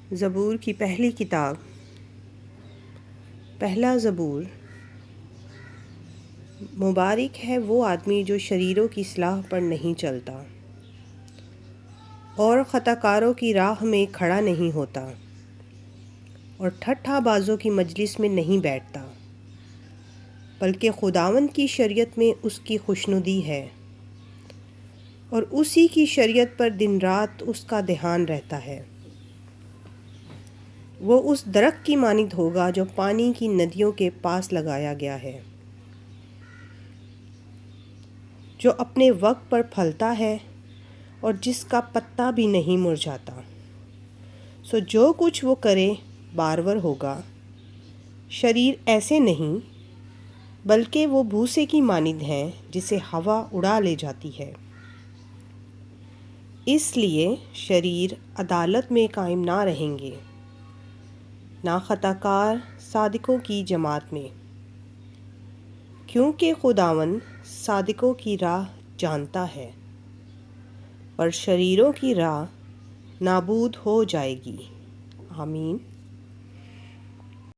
ज़बूर की पहली किताब। पहला ज़बूर। मुबारक है वो आदमी जो शरीरों की सलाह पर नहीं चलता और ख़ताकारों की राह में खड़ा नहीं होता और ठट्ठा बाजों की मजलिस में नहीं बैठता, बल्कि खुदावंद की शरीयत में उसकी खुशनुदी है और उसी की शरीयत पर दिन रात उसका ध्यान रहता है। वो उस दरख्त की मानित होगा जो पानी की नदियों के पास लगाया गया है, जो अपने वक्त पर फलता है और जिसका पत्ता भी नहीं मुरझाता। सो जो कुछ वो करे बारवर होगा। शरीर ऐसे नहीं, बल्कि वो भूसे की मानिंद हैं जिसे हवा उड़ा ले जाती है। इसलिए शरीर अदालत में कायम ना रहेंगे, ना खताकार सादिकों की जमात में, क्योंकि खुदावन सादिकों की राह जानता है, पर शरीरों की राह नाबूद हो जाएगी। आमीन।